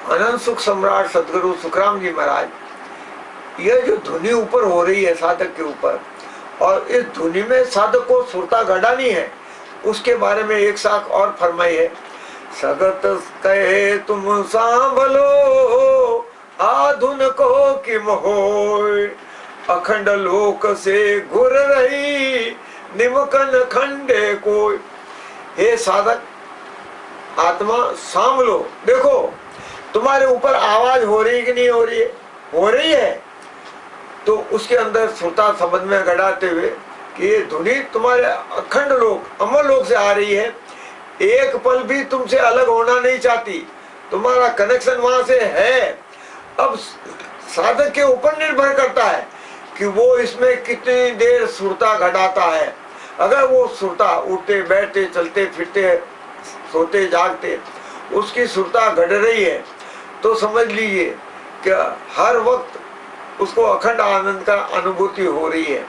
अनंत सुख सम्राट सदगुरु सुखराम जी महाराज, यह जो धुनी ऊपर हो रही है साधक के ऊपर, और इस धुनी में साधक को सुरता गढ़ानी है, उसके बारे में एक साख और फरमाई है। सगत कहे तुम सांभलो आधुन को किम होय, अखंड लोक से घुर रही निमकन खंडे कोई। हे साधक आत्मा सांभ लो, देखो तुम्हारे ऊपर आवाज हो रही कि नहीं हो रही है? हो रही है। तो उसके अंदर सुरता संबंध में गढ़ाते हुए कि ये धुनी तुम्हारे अखंड लोक अमर लोक से आ रही है, एक पल भी तुमसे अलग होना नहीं चाहती, तुम्हारा कनेक्शन वहां से है। अब साधक के ऊपर निर्भर करता है कि वो इसमें कितनी देर सुरता गढ़ाता है। अगर वो सुरता उठते बैठते चलते फिरते सोते जागते उसकी सुरता गढ़ रही है, तो समझ लीजिए कि हर वक्त उसको अखंड आनंद का अनुभूति हो रही है।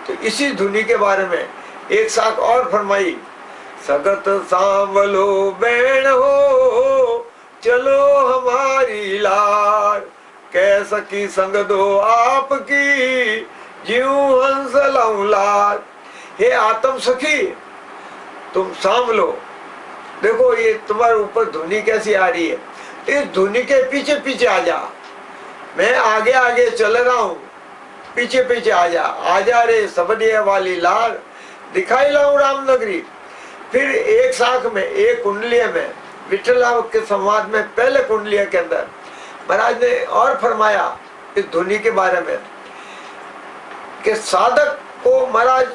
तो इसी धुनी के बारे में एक साथ और फरमाई। सगत सांभलो बैण हो चलो हमारी लार, कैसा की संग दो आपकी जीव हंस लार। हे आत्म सखी तुम सांभ लो, देखो ये तुम्हारे ऊपर धुनी कैसी आ रही है, इस धुनी के पीछे पीछे आ जा। मैं आगे आगे चल रहा हूँ, पीछे पीछे आ जा रे सबदिया वाली लाल, दिखाई लाऊं राम नगरी। फिर एक साख में एक कुंडलिया में विठला के संवाद में पहले कुंडलिया के अंदर महाराज ने और फरमाया इस धुनी के बारे में कि साधक को महाराज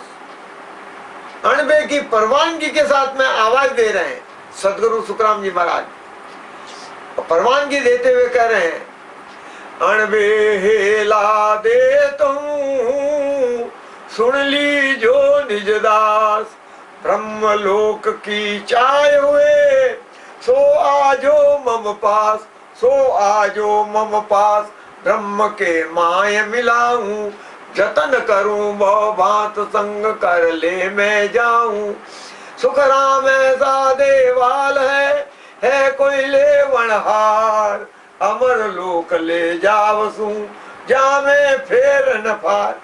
अणबे की परवानगी के साथ में आवाज दे रहे हैं सदगुरु सुखराम जी महाराज, परवानगी देते हुए कह रहे हैं अणबे हेला दे तुम सुन ली जो निज दास, ब्रह्मलोक की चाय हुए सो आजो मम पास, सो आजो मम पास, ब्रह्म के माय मिलाऊं, जतन करूं बहु भांत संग कर ले मैं जाऊं। सुखराम ऐसा देवाल है कोई लेवनहार, अमर लोक ले जावसू जामे फेर न पार।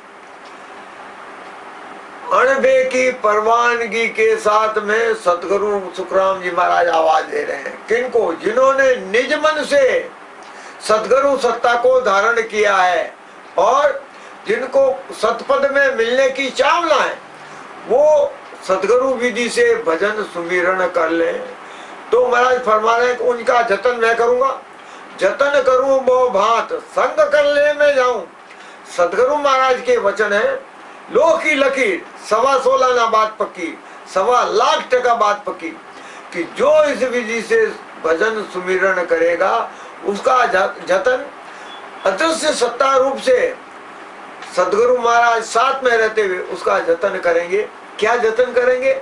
अणबे की परवानगी के साथ में सतगुरु सुखराम जी महाराज आवाज दे रहे हैं। किनको? जिन्होंने निज मन से सतगुरु सत्ता को धारण किया है और जिनको सतपद में मिलने की चावना है, वो सतगुरु विधि से भजन सुमिरन कर ले। तो महाराज फरमा रहे हैं कि उनका जतन मैं करूंगा, जतन करूं वो भांत संग कर ले मैं जाऊं। सतगुरु महाराज के वचन है, लो की लकीर 16.25 ना बात पक्की, 1.25 लाख बात पक्की कि जो इस विधि से भजन सुमिरन करेगा उसका जतन अदृश्य सत्ता रूप से सदगुरु महाराज साथ में रहते हुए उसका जतन करेंगे। क्या जतन करेंगे?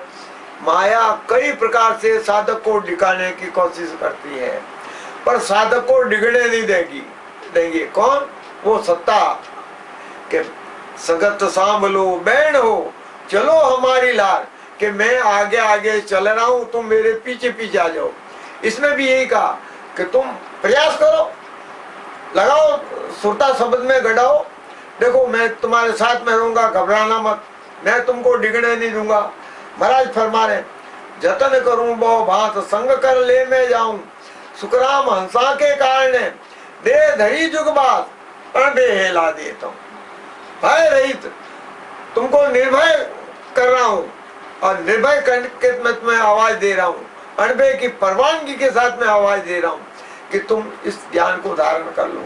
माया कई प्रकार से साधक को डिकाने की कोशिश करती है, पर साधक को डिगने नहीं देंगे। कौन? वो सत्ता के सगत सांभलो बैण हो चलो हमारी लार, कि मैं आगे आगे चल रहा हूं, तुम मेरे पीछे पीछे आ जाओ। इसमें भी यही कहा कि तुम प्रयास करो, लगाओ सुरता शब्द में गढ़ाओ, देखो मैं तुम्हारे साथ में रहूंगा, घबराना मत, मैं तुमको डिगने नहीं दूंगा। महाराज फरमा रहे जतन करूं बहु भांत संग कर ले मैं जाऊं, सुखराम हंसा के कारण दे धरी जुगबात अणबे हेला देता हूं। भय रहित तुमको निर्भय कर रहा हूं और निर्भय करके मैं तुम्हें आवाज दे रहा हूं, अणबे की परवानगी के साथ में आवाज दे रहा हूं कि तुम इस ज्ञान को धारण कर लो।